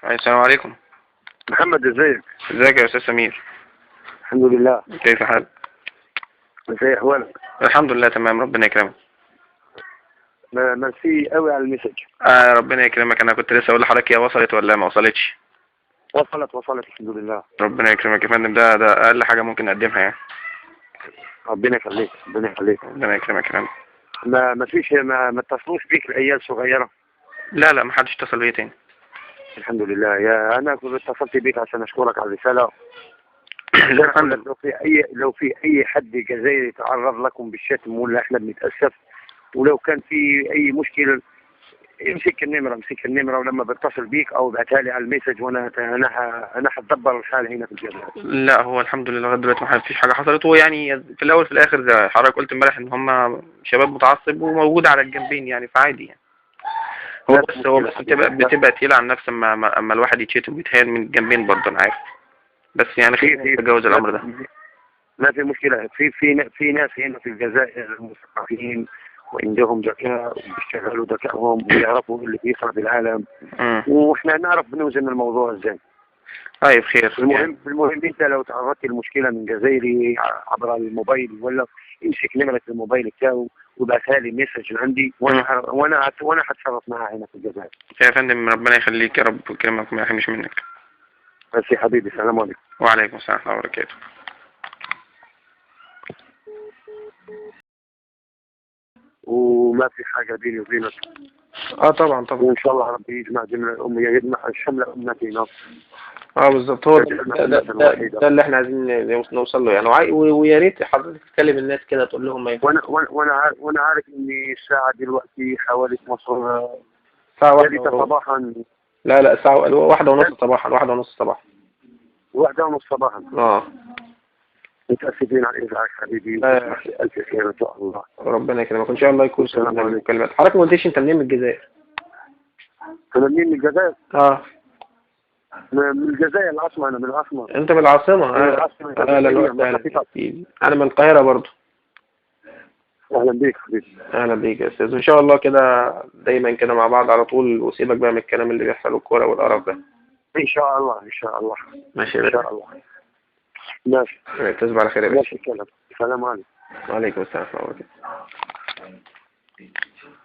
السلام عليكم. محمد ازيك؟ ازيك يا استاذ سمير؟ الحمد لله. كيف حالك؟ ازي احوالك؟ الحمد لله تمام، ربنا يكرمك. ميرسي قوي على المسج. ربنا يكرمك. انا كنت لسه اقول لحضرتك هي وصلت ولا ما وصلتش؟ وصلت الحمد لله. ربنا يكرمك يا فندم، ده اقل حاجه ممكن نقدمها يعني. ربنا يخليك ربنا يخليك. ربنا يكرمك يا فندم. ما فيش ما اتصلوش بيك العيال صغيره؟ لا ما حدش اتصل بيا تاني. الحمد لله. يا انا كنت اتصلت بيك عشان اشكرك على الرساله. لا يا فندم. لو في اي حد جزائري يتعرض لكم بالشتم ولا احنا بنتاسف، ولو كان في اي مشكله امسك النمره ولما بتصل بيك او ابعتها لي على الميسج وانا انا هتدبر الحال هنا في الجزائر. لا هو الحمد لله لغايه دلوقتي ما فيش حاجه حصلت، ويعني في الاول في الاخر زي حضرتك قلت امبارح ان هم شباب متعصب وموجود على الجنبين يعني، فعادي يعني. هو بس بتبقى تقيله على النفس اما الواحد يتشتم ويتهان من الجنبين برضه، انا عارف. بس يعني خلينا نتجاوز الامر ده. ما في مشكلة. في ناس هنا في الجزائر مثقفين وعندهم ذكاء وبيشتغلوا ذكائهم ويعرفوا اللي بيحصل في العالم، واحنا نعرف بنوزن الموضوع ازاي. طيب خير. المهم انت لو تعرضت لمشكلة من جزائري عبر الموبايل ولا امسك نمرة الموبايل بتاعه وابعتها لي مسج عندي وانا هتصرف معاها هنا في الجزائر. يا فندم ربنا يخليك يا رب ويكرمك وما يحرمش منك. بس يا حبيبي السلام عليكم. وعليكم السلام ورحمة الله وبركاته. وما في حاجة بيني وبينك. طبعا. وإن شاء الله ربي يجمع جميع الأمة، يجمع شمل أمتنا. بالظبط، هو ده اللي احنا عايزين نوصل له يعني، ويا ريت حضرتك تكلم الناس كده تقول لهم ما ينفعش. وانا عارف ان الساعة دلوقتي حوالي في مصر ساعة ثالثة صباحا. لا ساعة 1:30 صباحا. 1:30 صباحا. 1:30 صباحا. متأسفين على الإزعاج حبيبي. ألف خير إن شاء الله. ربنا يكرمك إن شاء الله يكون سلام عليكم. كلمات حضرتك ما قلتيش أنت منين من الجزائر؟ أنا منين من الجزائر؟ من الجزائر العاصمة. أنا من العاصمة. أنت من العاصمة؟ أنا من القاهرة برضو. أهلا بيك حبيبي. أهلا بيك يا أستاذ، وإن شاء الله كده دايما كده مع بعض على طول، وسيبك بقى من الكلام اللي بيحصل والكورة والقرف ده. إن شاء الله إن شاء الله. ماشي إن شاء الله. ماشي. تصبح على خير يا باشا. ماشي. السلام عليكم. وعليكم السلام ورحمة الله وبركاته.